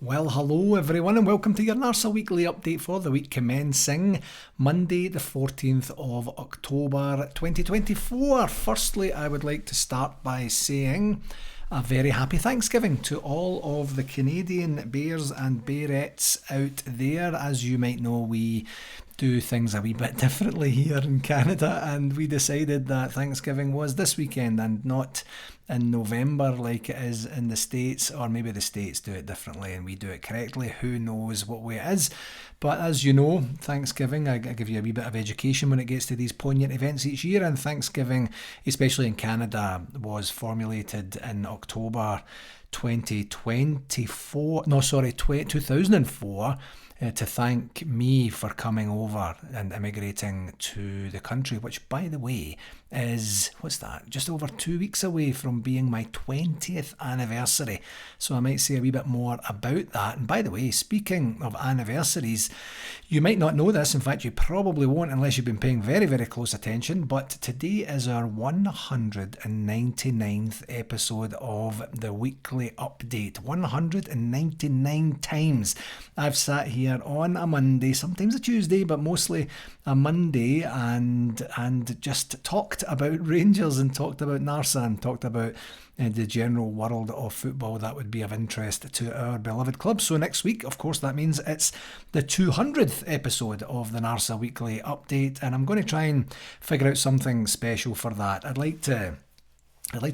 Well, hello everyone, and welcome to your NARSA weekly update for the week commencing Monday, the 14th of October 2024. Firstly, I would like to start by saying a very happy Thanksgiving to all of the Canadian bears and bearettes out there. As you might know, we do things a wee bit differently here in Canada, and we decided that Thanksgiving was this weekend and not in November like it is in the States, or maybe the States do it differently and we do it correctly. Who knows what way it is? But as you know, Thanksgiving, I give you a wee bit of education when it gets to these poignant events each year, and Thanksgiving, especially in Canada, was formulated in October 2004, to thank me for coming over and immigrating to the country, which, by the way, is, just over 2 weeks away from being my 20th anniversary. So I might say a wee bit more about that. And by the way, speaking of anniversaries, you might not know this. In fact, you probably won't unless you've been paying very, very close attention. But today is our 199th episode of the weekly update. 199 times I've sat here on a Monday, sometimes a Tuesday, but mostly a Monday, and just talked about Rangers and talked about NARSA and talked about the general world of football that would be of interest to our beloved club. So next week, of course, that means it's the 200th episode of the NARSA Weekly Update, and I'm going to try and figure out something special for that. I'd like to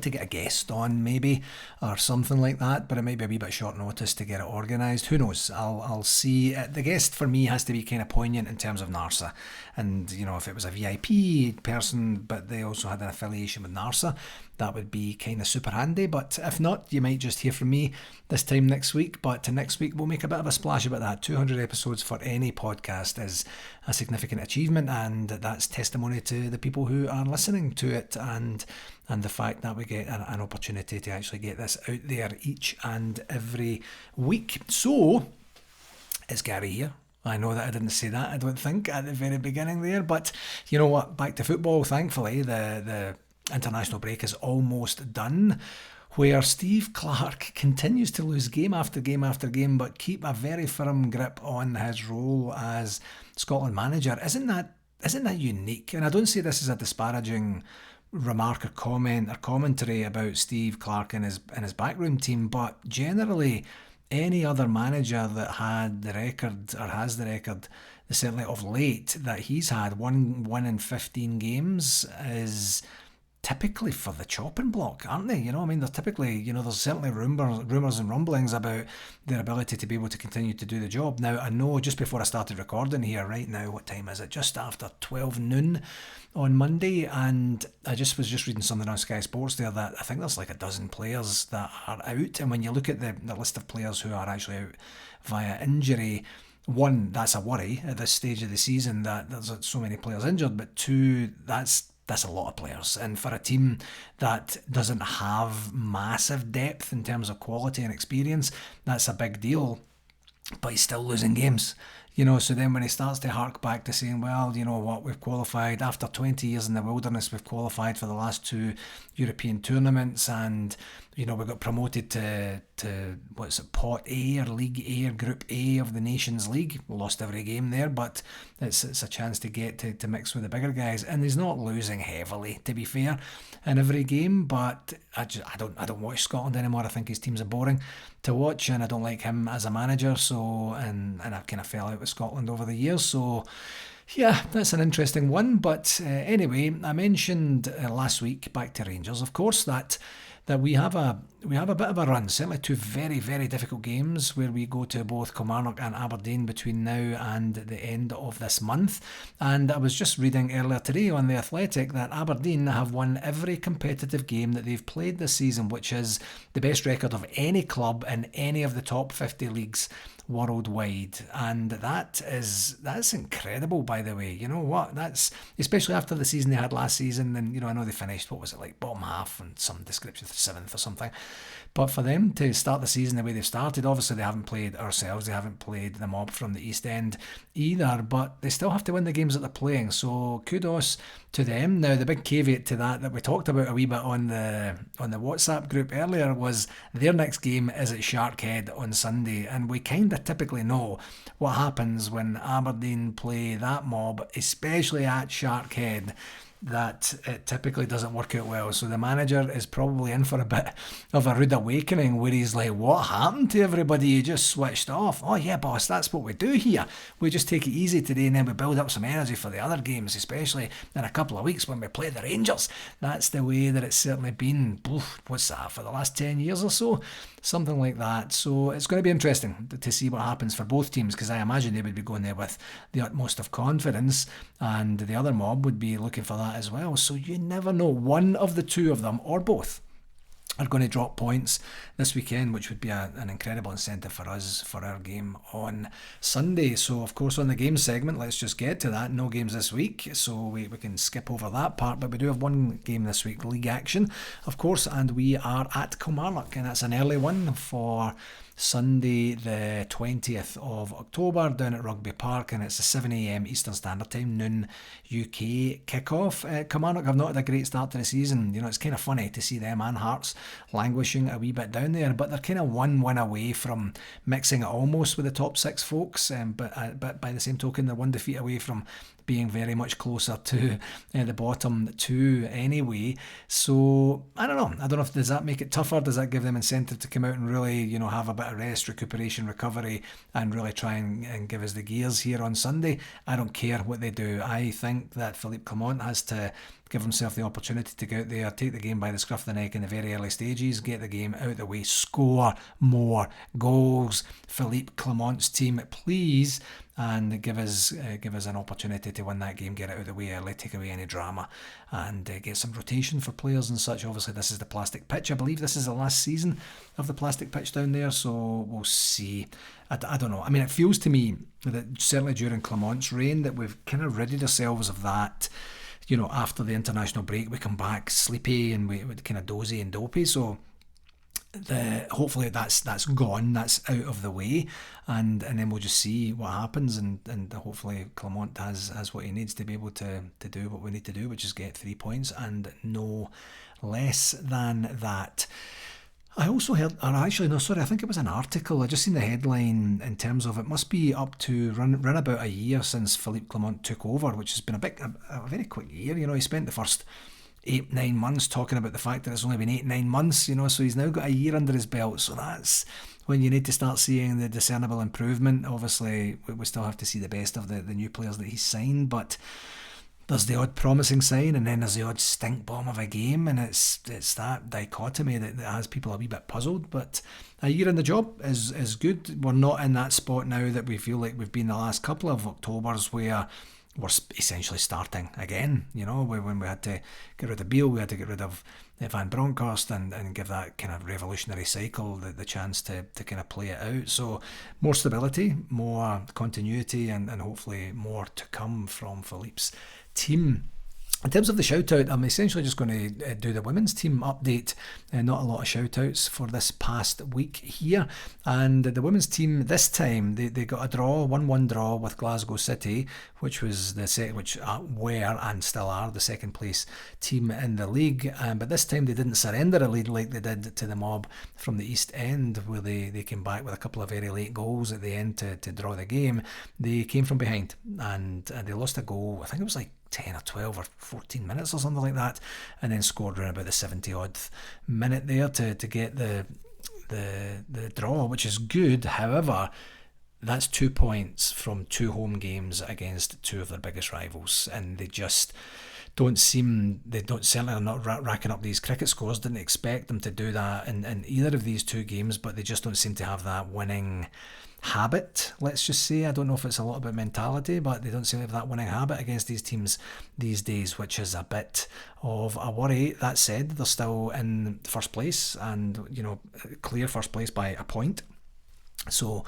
get a guest on maybe, or something like that, but it might be a wee bit short notice to get it organised. Who knows? I'll see. The guest for me has to be kind of poignant in terms of NARSA, and you know, if it was a VIP person but they also had an affiliation with NARSA, that would be kind of super handy. But if not, you might just hear from me this time next week. But next week we'll make a bit of a splash about that. 200 episodes for any podcast is a significant achievement, and that's testimony to the people who are listening to it, and the fact that we get an opportunity to actually get this out there each and every week. So, it's Gary here. I know that I didn't say that, I don't think, at the very beginning there, but you know what, back to football. Thankfully, the international break is almost done, where Steve Clarke continues to lose game after game after game, but keep a very firm grip on his role as Scotland manager. Isn't that unique? And I don't say this as a disparaging remark or comment or commentary about Steve Clarke and his backroom team, but generally any other manager that had the record, or has the record, certainly of late, that he's had one in 15 games is typically for the chopping block, aren't they? You know, I mean, they're typically, you know, there's certainly rumours and rumblings about their ability to be able to continue to do the job. Now, I know just before I started recording here, right now, what time is it? Just after 12 noon on Monday, and I was just reading something on Sky Sports there that I think there's like a dozen players that are out, and when you look at the list of players who are actually out via injury, one, that's a worry at this stage of the season that there's so many players injured, but two, that's a lot of players, and for a team that doesn't have massive depth in terms of quality and experience, that's a big deal. But he's still losing games, you know. So then when he starts to hark back to saying, well, you know what, we've qualified after 20 years in the wilderness, we've qualified for the last two European tournaments, and you know, we got promoted to what's it, Pot A or League A or Group A of the Nations League. We lost every game there, but it's a chance to get to mix with the bigger guys, and he's not losing heavily, to be fair, in every game. But I don't watch Scotland anymore. I think his teams are boring to watch, and I don't like him as a manager. So and I've kind of fell out with Scotland over the years. So yeah, that's an interesting one. But anyway, I mentioned last week, back to Rangers, of course, that we have a bit of a run, certainly two very, very difficult games where we go to both Kilmarnock and Aberdeen between now and the end of this month. And I was just reading earlier today on The Athletic that Aberdeen have won every competitive game that they've played this season, which is the best record of any club in any of the top 50 leagues worldwide. And that's incredible, by by the way. You know what? That's especially after the season they had last season, and I know they finished, what was it, like bottom half and some description of 7th or something. But for them to start the season the way they've started, obviously they haven't played ourselves, they haven't played the mob from the East End either, but they still have to win the games that they're playing. So kudos to them. Now the big caveat to that we talked about a wee bit on the WhatsApp group earlier was their next game is at Sharkhead on Sunday, and we kind of typically know what happens when Aberdeen play that mob, especially at Sharkhead, that it typically doesn't work out well. So the manager is probably in for a bit of a rude awakening where he's like, what happened to everybody? You just switched off. Oh yeah, boss, that's what we do here. We just take it easy today and then we build up some energy for the other games, especially in a couple of weeks when we play the Rangers. That's the way that it's certainly been, what's that, for the last 10 years or so? Something like that. So it's going to be interesting to see what happens for both teams, because I imagine they would be going there with the utmost of confidence, and the other mob would be looking for that as well. So you never know. One of the two of them, or both, are going to drop points this weekend, which would be an incredible incentive for us for our game on Sunday. So of course on the game segment, let's just get to that. No games this week, so we can skip over that part, but we do have one game this week, league action of course, and we are at Kilmarnock, and that's an early one for Sunday the 20th of October down at Rugby Park, and it's a 7 a.m. Eastern Standard Time, noon UK kickoff. Kilmarnock have not had a great start to the season. It's kind of funny to see them and Hearts languishing a wee bit down there, but they're kind of one win away from mixing it almost with the top six folks, but by the same token they're one defeat away from being very much closer to the bottom two anyway. So I don't know if does that make it tougher? Does that give them incentive to come out and really have a bit of rest, recuperation, recovery, and really try and give us the gears here on Sunday? I don't care what they do. I think that Philippe Clement has to give himself the opportunity to go out there, take the game by the scruff of the neck in the very early stages, get the game out of the way, score more goals. Philippe Clement's team, please, and give us an opportunity to win that game, get it out of the way early, take away any drama, and get some rotation for players and such. Obviously this is the plastic pitch. I believe this is the last season of the plastic pitch down there, so we'll see. I don't know. I mean, it feels to me that certainly during Clement's reign that we've kind of ridded ourselves of that. After the international break, we come back sleepy and we're kind of dozy and dopey. So hopefully that's gone, that's out of the way, and then we'll just see what happens, and hopefully Clement has what he needs to be able to do what we need to do, which is get 3 points and no less than that. I also heard, I think it was an article, I just seen the headline in terms of it must be up to run about a year since Philippe Clement took over, which has been a very quick year. He spent the first 8-9 months talking about the fact that it's only been 8-9 months, so he's now got a year under his belt. So that's when you need to start seeing the discernible improvement. Obviously we still have to see the best of the new players that he's signed, but there's the odd promising sign, and then there's the odd stink bomb of a game, and it's that dichotomy that has people a wee bit puzzled. But a year in the job is good. We're not in that spot now that we feel like we've been the last couple of Octobers where we're essentially starting again. When we had to get rid of Beale, we had to get rid of Van Bronckhorst and give that kind of revolutionary cycle the chance to kind of play it out. So more stability, more continuity, and hopefully more to come from Philippe's team. In terms of the shout out, I'm essentially just going to do the women's team update. Not a lot of shout outs for this past week here. And the women's team this time, they got a draw, 1-1 draw with Glasgow City, which was which were and still are the second place team in the league. But this time they didn't surrender a lead like they did to the mob from the East End, where they came back with a couple of very late goals at the end to draw the game. They came from behind and they lost a goal. I think it was like 10 or 12 or 14 minutes or something like that, and then scored around about the 70-odd minute there to get the draw, which is good. However, that's 2 points from 2 home games against 2 of their biggest rivals, and they certainly are not racking up these cricket scores. Didn't expect them to do that in either of these 2 games, but they just don't seem to have that winning habit, let's just say. I don't know if it's a lot about mentality, but they don't seem to have that winning habit against these teams these days, which is a bit of a worry. That said, they're still in first place, and clear first place by a point. So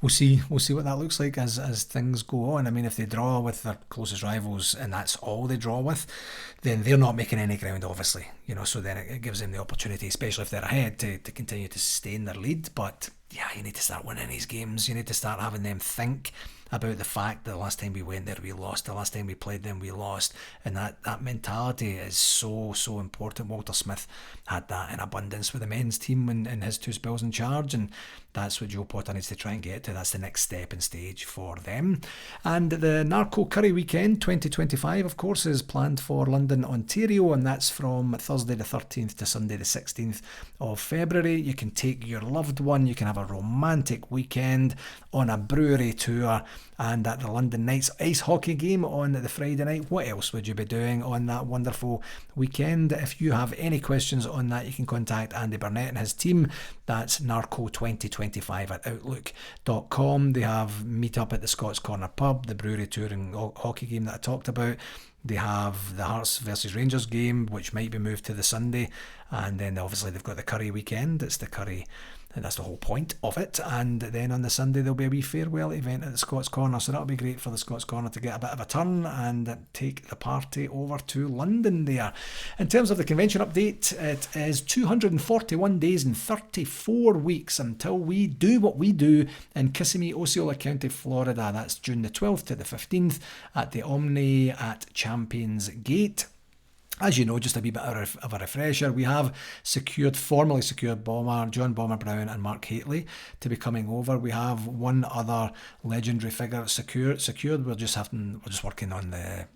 we'll see what that looks like as things go on. I mean, if they draw with their closest rivals and that's all they draw with, then they're not making any ground, obviously. So then it gives them the opportunity, especially if they're ahead, to continue to sustain their lead. But yeah, you need to start winning these games. You need to start having them think about the fact that the last time we went there we lost, the last time we played them we lost, and that mentality is so important. Walter Smith had that in abundance with the men's team in his two spells in charge, and that's what Joe Potter needs to try and get to. That's the next step and stage for them. And the NARCO Curry Weekend 2025, of course, is planned for London, Ontario, and that's from Thursday the 13th to Sunday the 16th of February. You can take your loved one, you can have a romantic weekend on a brewery tour, and at the London Knights ice hockey game on the Friday night. What else would you be doing on that wonderful weekend? If you have any questions on that, you can contact Andy Burnett and his team. That's narco2025 at outlook.com. They have meet up at the Scots Corner pub, the brewery tour and hockey game that I talked about. They have the Hearts versus Rangers game, which might be moved to the Sunday, and then obviously they've got the Curry weekend. It's the Curry, and that's the whole point of it. And then on the Sunday there'll be a wee farewell event at the Scots Corner, so that'll be great for the Scots Corner to get a bit of a turn and take the party over to London there. In terms of the convention update, it is 241 days and 34 weeks until we do what we do in Kissimmee, Osceola County, Florida. That's June the 12th to the 15th at the Omni at Champions Gate. As you know, just a wee bit of a refresher, we have formally secured John Bomber Brown and Mark Haitley to be coming over. We have one other legendary figure secured. We're just working on the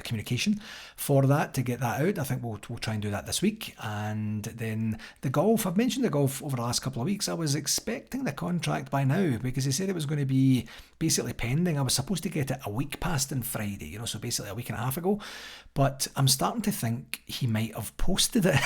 communication for that to get that out. I think we'll try and do that this week. And then the golf, I've mentioned the golf over the last couple of weeks. I was expecting the contract by now because he said it was going to be basically pending. I was supposed to get it a week past on Friday, so basically a week and a half ago. But I'm starting to think he might have posted it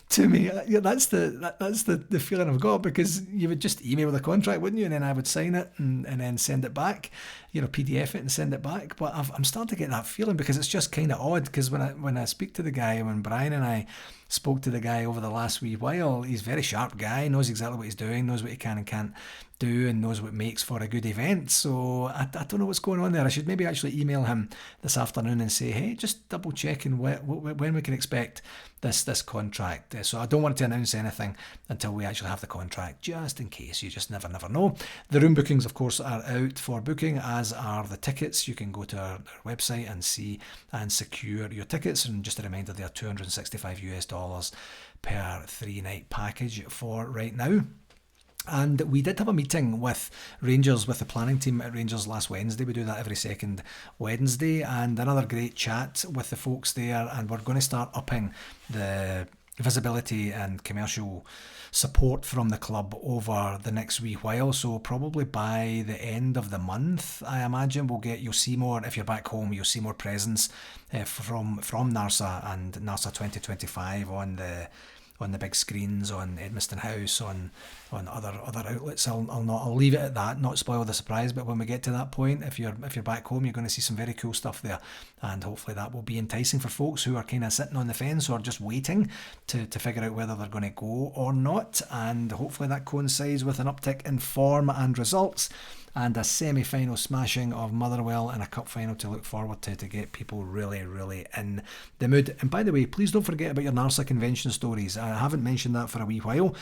to me. That's the feeling I've got, because you would just email the contract, wouldn't you? And then I would sign it and then send it back, PDF it and send it back. But I'm starting to get that feeling, because it's just kind of odd, because when I speak to the guy, when Brian and I spoke to the guy over the last wee while, he's a very sharp guy, knows exactly what he's doing, knows what he can and can't do, and knows what makes for a good event. So I don't know what's going on there. I should maybe actually email him this afternoon and say, hey, just double checking when we can expect this contract. So I don't want to announce anything until we actually have the contract, just in case. You just never know. The room bookings, of course, are out for booking, as are the tickets. You can go to our website and see and secure your tickets. And just a reminder, they are $265 per 3-night package for right now. And we did have a meeting with Rangers, with the planning team at Rangers last Wednesday. We do that every second Wednesday, and another great chat with the folks there. And we're going to start upping the visibility and commercial support from the club over the next wee while. So probably by the end of the month, I imagine you'll see more. If you're back home, you'll see more presence from NARSA and NARSA 2025 on the big screens, on Edmiston House, on other outlets. I'll leave it at that, not spoil the surprise. But when we get to that point, if you're back home, you're going to see some very cool stuff there, and hopefully that will be enticing for folks who are kind of sitting on the fence or just waiting to figure out whether they're going to go or not. And hopefully that coincides with an uptick in form and results, and a semi-final smashing of Motherwell, and a cup final to look forward to get people really, really in the mood. And by the way, please don't forget about your NARSA convention stories. I haven't mentioned that for a wee while,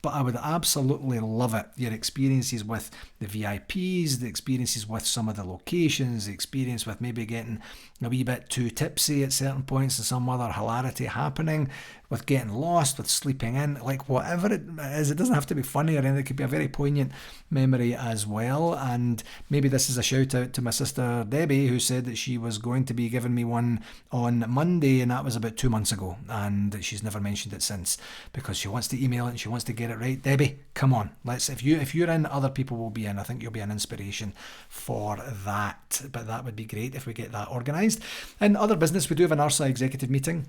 but I would absolutely love it. Your experiences with the VIPs, the experiences with some of the locations, the experience with maybe getting a wee bit too tipsy at certain points and some other hilarity happening, with getting lost, with sleeping in, like whatever it is. It doesn't have to be funny or anything. It could be a very poignant memory as well. And maybe this is a shout out to my sister Debbie, who said that she was going to be giving me one on Monday, and that was about 2 months ago, and she's never mentioned it since, because she wants to email it and she wants to get it right. Debbie, come on, if you're in, other people will be in. I think you'll be an inspiration for that. But that would be great if we get that organised. In other business, we do have an NARSA executive meeting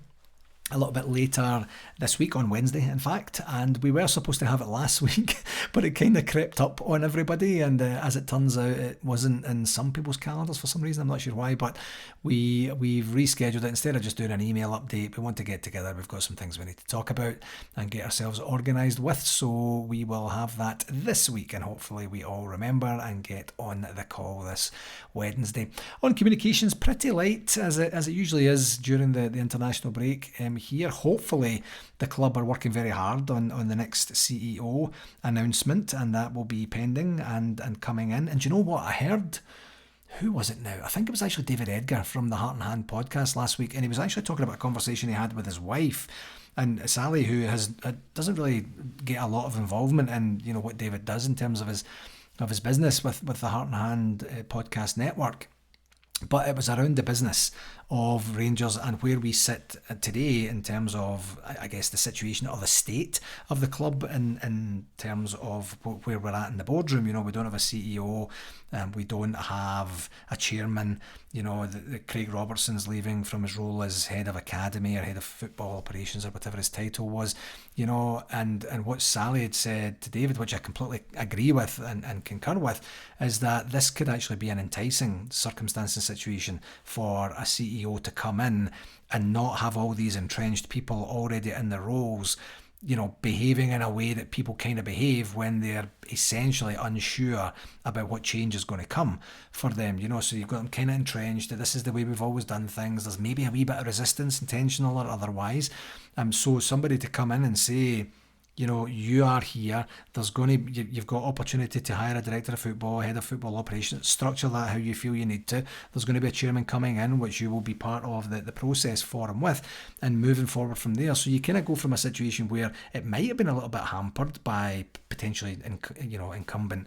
a little bit later this week, on Wednesday in fact, and we were supposed to have it last week, but it kind of crept up on everybody, and as it turns out it wasn't in some people's calendars for some reason. I'm not sure why, but we've rescheduled it. Instead of just doing an email update, we want to get together. We've got some things we need to talk about and get ourselves organised with, so we will have that this week, and hopefully we all remember and get on the call this Wednesday. On communications, pretty light as it usually is during the international break. Here, hopefully the club are working very hard on the next CEO announcement, and that will be pending and coming in. And do you know what I heard? Who was it now? I think it was actually David Edgar from the Heart and Hand podcast last week, and he was actually talking about a conversation he had with his wife, and Sally, who doesn't really get a lot of involvement in what David does in terms of his business with the Heart and Hand podcast network. But it was around the business of Rangers and where we sit today in terms of, I guess, the situation or the state of the club in terms of where we're at in the boardroom. We don't have a CEO, we don't have a chairman. The Craig Robertson's leaving from his role as head of academy or head of football operations or whatever his title was. And what Sally had said to David, which I completely agree with and concur with, is that this could actually be an enticing circumstance and situation for a CEO to come in and not have all these entrenched people already in their roles, behaving in a way that people kind of behave when they're essentially unsure about what change is going to come for them. So you've got them kind of entrenched that this is the way we've always done things. There's maybe a wee bit of resistance, intentional or otherwise. So somebody to come in and say, you are here, you've got opportunity to hire a director of football, head of football operations, structure that how you feel you need to. There's going to be a chairman coming in, which you will be part of the process for and with, and moving forward from there. So you kind of go from a situation where it might have been a little bit hampered by potentially incumbent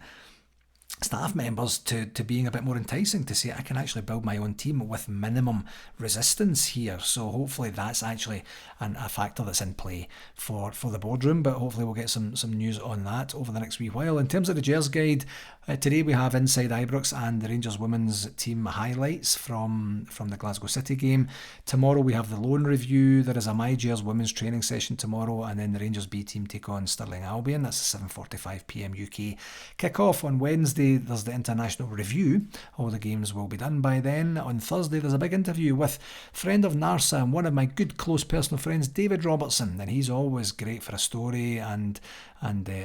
staff members to being a bit more enticing, to say I can actually build my own team with minimum resistance here. So hopefully that's actually a factor that's in play for the boardroom, but hopefully we'll get some news on that over the next wee while. In terms of the Gers Guide, today we have Inside Ibrox and the Rangers women's team highlights from the Glasgow City game. Tomorrow we have the loan review. There is a My Gers women's training session tomorrow, and then the Rangers B team take on Stirling Albion. That's a 7:45pm UK kick-off. On Wednesday there's the international review. All the games will be done by then. On Thursday there's a big interview with friend of NARSA and one of my good close personal friends, David Robertson, and he's always great for a story and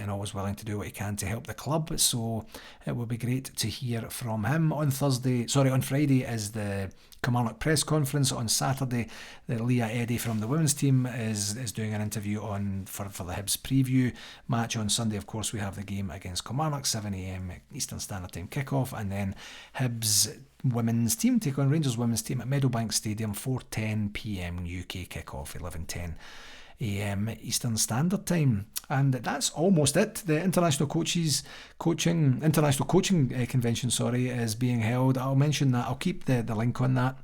always willing to do what he can to help the club. So it will be great to hear from him. On Friday is the Kilmarnock press conference. On Saturday, Leah Eddy from the women's team is doing an interview for the Hibs preview match. On Sunday, of course, we have the game against Kilmarnock, 7am Eastern Standard Time kickoff, and then Hibs women's team take on Rangers women's team at Meadowbank Stadium, 4:10pm UK kickoff, 11:10am Eastern Standard Time. And that's almost it. The International Coaching Convention is being held. I'll mention that. I'll keep the link on that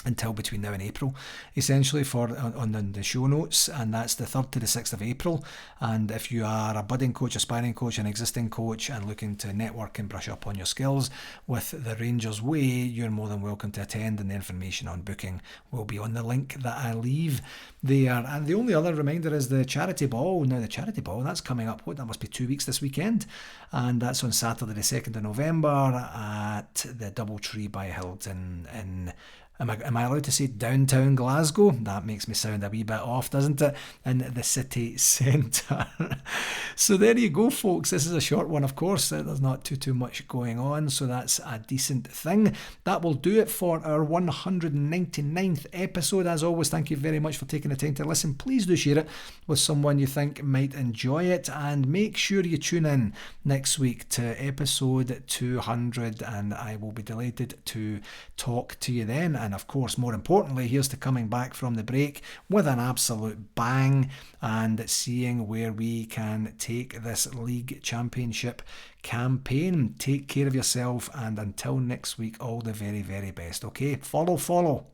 until between now and April, essentially, on the show notes, and that's the 3rd to the 6th of April. And if you are a budding coach, aspiring coach, an existing coach, and looking to network and brush up on your skills with the Rangers way, you're more than welcome to attend, and the information on booking will be on the link that I leave there. And the only other reminder is the charity ball. Now the charity ball, that's coming up, that must be 2 weeks this weekend, and that's on Saturday the 2nd of November at the Doubletree by Hilton in, Am I allowed to say downtown Glasgow? That makes me sound a wee bit off, doesn't it? In the city centre. So there you go, folks. This is a short one, of course. There's not too much going on, so that's a decent thing. That will do it for our 199th episode. As always, thank you very much for taking the time to listen. Please do share it with someone you think might enjoy it, and make sure you tune in next week to episode 200, and I will be delighted to talk to you then. And of course, more importantly, here's to coming back from the break with an absolute bang and seeing where we can take this league championship campaign. Take care of yourself, and until next week, all the very, very best. Okay, follow.